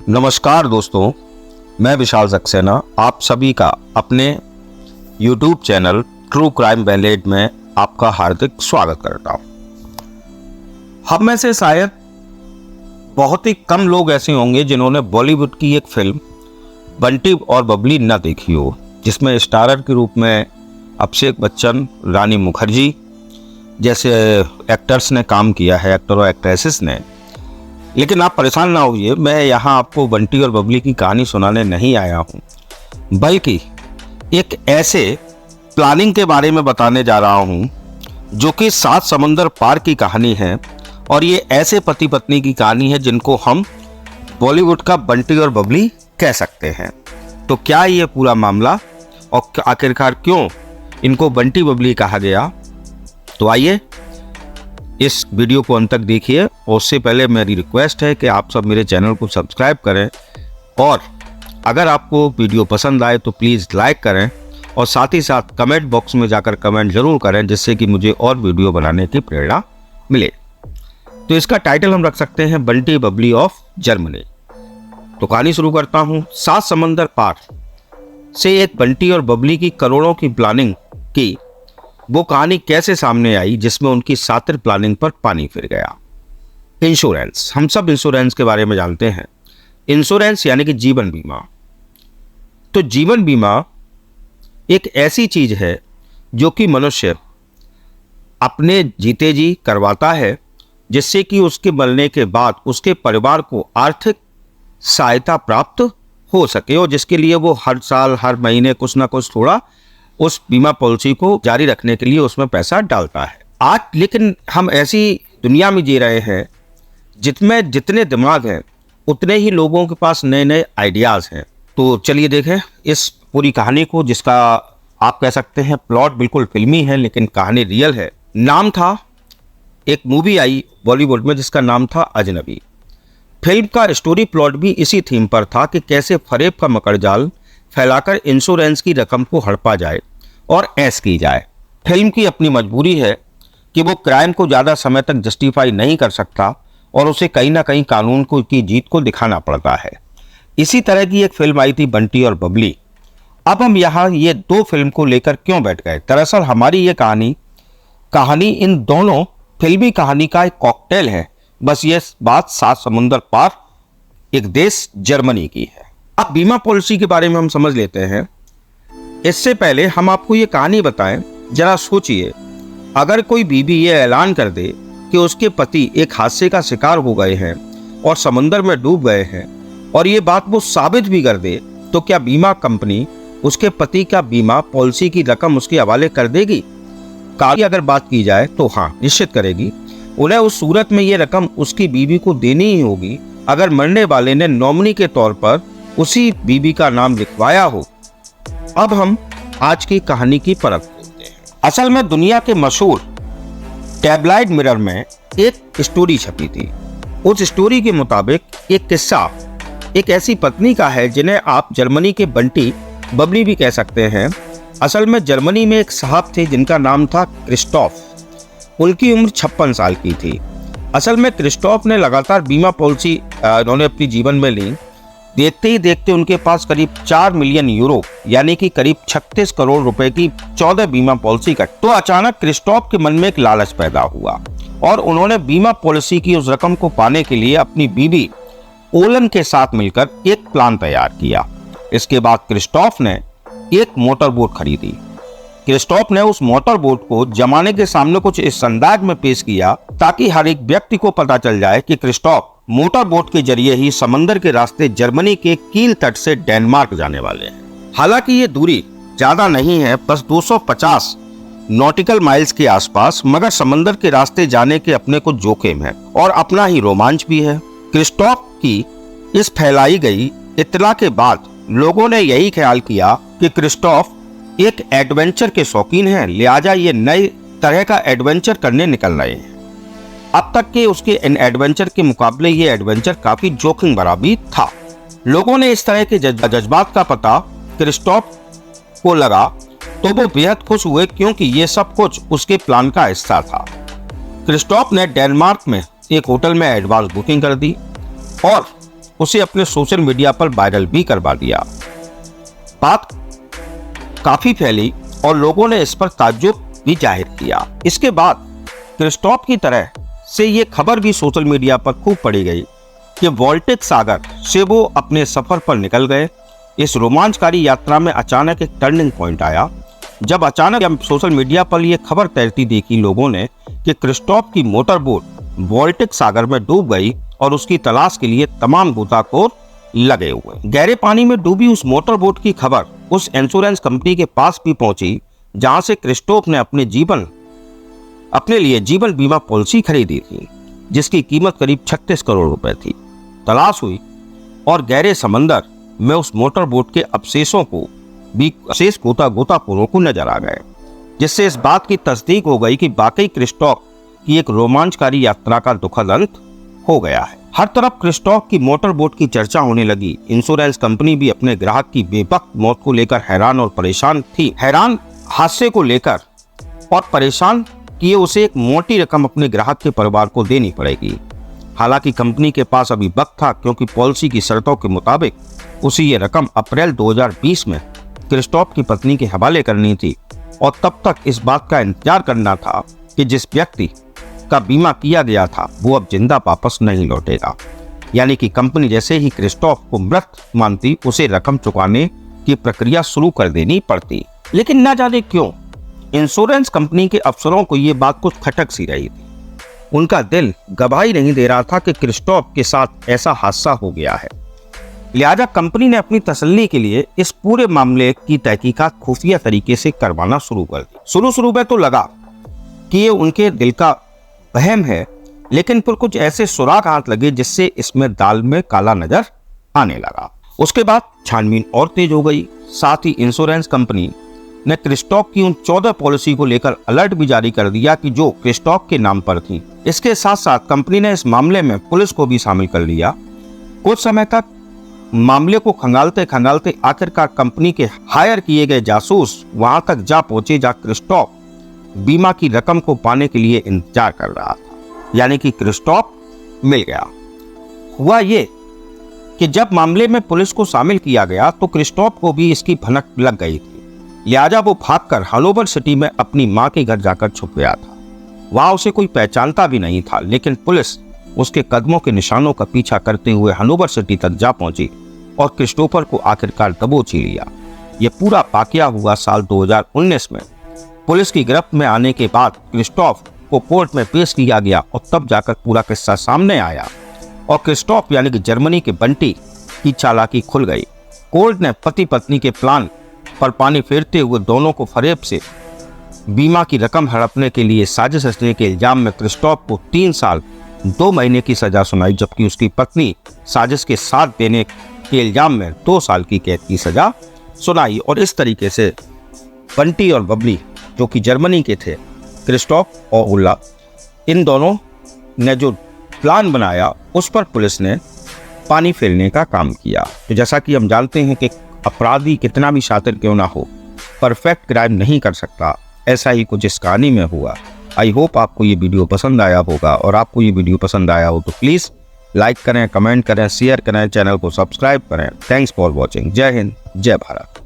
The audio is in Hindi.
नमस्कार दोस्तों, मैं विशाल सक्सेना आप सभी का अपने YouTube channel true crime wallet में आपका हार्दिक स्वागत करता हूं। हम में से शायद बहुत ही कम लोग ऐसे होंगे जिन्होंने बॉलीवुड की एक फिल्म बंटी और बबली न देखी हो, जिसमें स्टारर के रूप में अभिषेक बच्चन, रानी मुखर्जी जैसे एक्टर्स ने काम किया है, एक्टर और एक्ट्रेसेस ने। लेकिन आप परेशान ना होइए, मैं यहाँ आपको बंटी और बबली की कहानी सुनाने नहीं आया हूँ, बल्कि एक ऐसे प्लानिंग के बारे में बताने जा रहा हूँ जो कि 7 समंदर पार की कहानी है। और ये ऐसे पति पत्नी की कहानी है जिनको हम बॉलीवुड का बंटी और बबली कह सकते हैं। तो क्या ये पूरा मामला और आखिरकार क्यों इनको बंटी बबली कहा गया, तो आइए इस वीडियो को अंत तक देखिए। और उससे पहले मेरी रिक्वेस्ट है कि आप सब मेरे चैनल को सब्सक्राइब करें, और अगर आपको वीडियो पसंद आए तो प्लीज़ लाइक करें, और साथ ही साथ कमेंट बॉक्स में जाकर कमेंट ज़रूर करें, जिससे कि मुझे और वीडियो बनाने की प्रेरणा मिले। तो इसका टाइटल हम रख सकते हैं बंटी बबली ऑफ जर्मनी। तो कहानी शुरू करता हूँ। 7 समंदर पार से एक बंटी और बबली की करोड़ों की प्लानिंग की वो कहानी कैसे सामने आई, जिसमें उनकी सातिर प्लानिंग पर पानी फिर गया। इंश्योरेंस, हम सब इंश्योरेंस के बारे में जानते हैं। इंश्योरेंस यानी कि जीवन बीमा। तो जीवन बीमा एक ऐसी चीज है जो कि मनुष्य अपने जीते जी करवाता है, जिससे कि उसके मरने के बाद उसके परिवार को आर्थिक सहायता प्राप्त हो सके, और जिसके लिए वो हर साल हर महीने कुछ ना कुछ थोड़ा उस बीमा पॉलिसी को जारी रखने के लिए उसमें पैसा डालता है। आज लेकिन हम ऐसी दुनिया में जी रहे हैं जिसमें जितने दिमाग हैं उतने ही लोगों के पास नए नए आइडियाज़ हैं। तो चलिए देखें इस पूरी कहानी को, जिसका आप कह सकते हैं प्लॉट बिल्कुल फिल्मी है लेकिन कहानी रियल है। नाम था, एक मूवी आई बॉलीवुड में जिसका नाम था अजनबी। फिल्म का स्टोरी प्लॉट भी इसी थीम पर था कि कैसे फरेब का मकड़जाल फैलाकर इंश्योरेंस की रकम को हड़पा जाए और ऐश की जाए। फिल्म की अपनी मजबूरी है कि वो क्राइम को ज़्यादा समय तक जस्टिफाई नहीं कर सकता और उसे कहीं ना कहीं कानून को की जीत को दिखाना पड़ता है। इसी तरह की एक फिल्म आई थी बंटी और बबली। अब हम यहाँ ये 2 फिल्म को लेकर क्यों बैठ गए? दरअसल हमारी ये कहानी इन दोनों फिल्मी कहानी का एक कॉकटेल है। बस ये बात 7 समुंदर पार एक देश जर्मनी की है। अब बीमा पॉलिसी के बारे में हम समझ लेते हैं। इससे पहले हम आपको ये कहानी बताएं, जरा सोचिए, अगर कोई बीवी ये ऐलान कर दे कि उसके पति एक हादसे का शिकार हो गए हैं और समंदर में डूब गए हैं, और ये बात वो साबित भी कर दे, तो क्या बीमा कंपनी उसके पति का बीमा पॉलिसी की रकम उसके हवाले कर देगी? की अगर बात की जाए तो हाँ, निश्चित करेगी। उन्हें उस सूरत में ये रकम उसकी बीवी को देनी ही होगी अगर मरने वाले ने नॉमिनी के तौर पर उसी बीबी का नाम लिखवाया हो। अब हम आज की कहानी की परख खोलते हैं। असल में दुनिया के मशहूर टैबलॉइड मिरर में एक स्टोरी छपी थी। उस स्टोरी के मुताबिक एक किस्सा एक ऐसी पत्नी का है जिन्हें आप जर्मनी के बंटी बबली भी कह सकते हैं। असल में जर्मनी में एक साहब थे जिनका नाम था क्रिस्टोफ। उनकी उम्र 56 साल की थी। असल में क्रिस्टोफ ने लगातार बीमा पॉलिसी उन्होंने अपनी जीवन में ली। देखते ही देखते उनके पास करीब 4 मिलियन यूरो यानी कि करीब 36 करोड़ रुपए की 14 बीमा पॉलिसी कट। तो अचानक क्रिस्टोफ के मन में एक लालच पैदा हुआ और उन्होंने बीमा पॉलिसी की उस रकम को पाने के लिए अपनी बीवी ओलन के साथ मिलकर एक प्लान तैयार किया। इसके बाद क्रिस्टोफ ने एक मोटर बोट खरीदी। क्रिस्टोफ ने उस मोटर बोट को जमाने के सामने कुछ इस अंदाज में पेश किया ताकि हर एक व्यक्ति को पता चल जाए कि क्रिस्टोफ मोटर बोट के जरिए ही समंदर के रास्ते जर्मनी के कील तट से डेनमार्क जाने वाले हैं। हालांकि ये दूरी ज्यादा नहीं है, बस 250 नॉटिकल माइल्स के आसपास, मगर समंदर के रास्ते जाने के अपने कुछ जोखिम है और अपना ही रोमांच भी है। क्रिस्टोफ की इस फैलाई गई इत्तला के बाद लोगों ने यही ख्याल किया कि क्रिस्टोफ एक एडवेंचर के शौकीन हैं, लिहाजा ये नए तरह का एडवेंचर करने निकल रहे हैं। अब तक के उसके इन एडवेंचर के मुकाबले ये एडवेंचर काफी जोखिम भरा भी था। लोगों ने इस तरह के जज्बात का पता क्रिस्टोफ को लगा तो वो बेहद खुश हुए, क्योंकि ये सब कुछ उसके प्लान का हिस्सा था। क्रिस्टोफ ने डेनमार्क में एक होटल में एडवांस बुकिंग कर दी और उसे अपने सोशल मीडिया पर वायरल भी करवा दिया। बात काफी फैली और लोगों ने इस पर ताज्जुब भी जाहिर किया। इसके बाद क्रिस्टोफ की तरह से ये खबर भी सोशल मीडिया पर खूब पड़ी गई कि बाल्टिक सागर से वो अपने सफर पर निकल गए। इस रोमांचकारी यात्रा में अचानक एक टर्निंग पॉइंट आया, जब अचानक सोशल मीडिया पर यह खबर तैरती देखी लोगों ने कि क्रिस्टोफ की मोटर बोट बाल्टिक सागर में डूब गई और उसकी तलाश के लिए तमाम गोताखोर लगे हुए। गहरे पानी में डूबी उस मोटर बोट की खबर उस इंश्योरेंस कंपनी के पास भी पहुंची जहां से क्रिस्टोफ ने अपने लिए जीवन बीमा पॉलिसी खरीदी थी, जिसकी कीमत करीब 36 करोड़ रुपए थी। तलाश हुई और गहरे समंदर में उस मोटर बोट के अवशेषों को भी अवशेष गोताखोरों को नजर आ गए, जिससे इस बात की तस्दीक हो गई कि वाकई क्रिस्टोफ की एक रोमांचकारी यात्रा का दुखद अंत हो गया है। हर तरफ क्रिस्टोफ की मोटर बोट की चर्चा होने लगी। इंश्योरेंस कंपनी भी अपने ग्राहक की बेवक्त मौत को लेकर हैरान और परेशान थी। हैरान हादसे को लेकर और परेशान किए उसे एक मोटी रकम अपने ग्राहक के परिवार को देनी पड़ेगी। हालांकि कंपनी के पास अभी वक्त था, क्योंकि पॉलिसी की शर्तों के मुताबिक उसे ये रकम अप्रैल 2020 में क्रिस्टोफ की पत्नी के हवाले करनी थी और तब तक इस बात का इंतजार करना था कि जिस व्यक्ति का बीमा किया गया था वो अब जिंदा वापस नहीं लौटेगा। यानी कि कंपनी जैसे ही क्रिस्टोफ को मृत मानती, उसे रकम चुकाने की प्रक्रिया शुरू कर देनी पड़ती। लेकिन न जाने क्यों इंश्योरेंस कंपनी के अफसरों को ये बात कुछ खटक सी रही थी। उनका दिल गवाही नहीं दे रहा था कि क्रिस्टोफ के साथ ऐसा हादसा हो गया है। लिहाजा कंपनी ने अपनी तसल्ली के लिए इस पूरे मामले की तहकीकात खुफिया तरीके से करवाना शुरू कर दी। शुरू में तो लगा कि ये उनके दिल का वहम है, लेकिन फिर कुछ ऐसे सुराग हाथ लगे जिससे इसमें दाल में काला नजर आने लगा। उसके बाद छानबीन और तेज हो गई। साथ ही इंश्योरेंस कंपनी ने क्रिस्टोफ की उन 14 पॉलिसी को लेकर अलर्ट भी जारी कर दिया कि जो क्रिस्टोफ के नाम पर थी। इसके साथ साथ कंपनी ने इस मामले में पुलिस को भी शामिल कर लिया। कुछ समय तक मामले को खंगालते आखिरकार कंपनी के हायर किए गए जासूस वहां तक जा पहुंचे जहां क्रिस्टोफ बीमा की रकम को पाने के लिए इंतजार कर रहा था। यानी कि क्रिस्टोफ मिल गया। हुआ ये कि जब मामले में पुलिस को शामिल किया गया तो क्रिस्टोफ को भी इसकी भनक लग गई थी। लिहाजा वो भागकर हनोवर सिटी में अपनी मां के घर जाकर छुप गया था। वहां उसे कोई पहचानता भी नहीं था, लेकिन पुलिस उसके कदमों के निशानों का पीछा करते हुए हनोवर सिटी तक जा पहुंची और क्रिस्टोफर को आखिरकार दबोच ही लिया। यह पूरा वाकया हुआ साल 2019 में। पुलिस की गिरफ्त में आने के बाद क्रिस्टोफ को कोर्ट में पेश किया गया और तब जाकर पूरा किस्सा सामने आया और क्रिस्टोफ यानी कि जर्मनी के बंटी की चालाकी खुल गई। कोर्ट ने पति पत्नी के प्लान पर पानी फेरते हुए दोनों को फरेब से बीमा की रकम हड़पने के लिए साजिश रचने के इल्जाम में क्रिस्टोफ को 3 साल 2 महीने की सजा सुनाई, जबकि उसकी पत्नी साजिश के साथ देने के इल्जाम में 2 साल की कैद की सजा सुनाई। और इस तरीके से बंटी और बबली जो कि जर्मनी के थे, क्रिस्टोफ और उल्ला, इन दोनों ने जो प्लान बनाया उस पर पुलिस ने पानी फेरने का काम किया। तो जैसा कि हम जानते हैं कि अपराधी कितना भी शातिर क्यों ना हो, परफेक्ट क्राइम नहीं कर सकता। ऐसा ही कुछ इस कहानी में हुआ। आई होप आपको ये वीडियो पसंद आया होगा, और आपको ये वीडियो पसंद आया हो तो प्लीज़ लाइक करें, कमेंट करें, शेयर करें, चैनल को सब्सक्राइब करें। Thanks for watching. जय हिंद, जय भारत।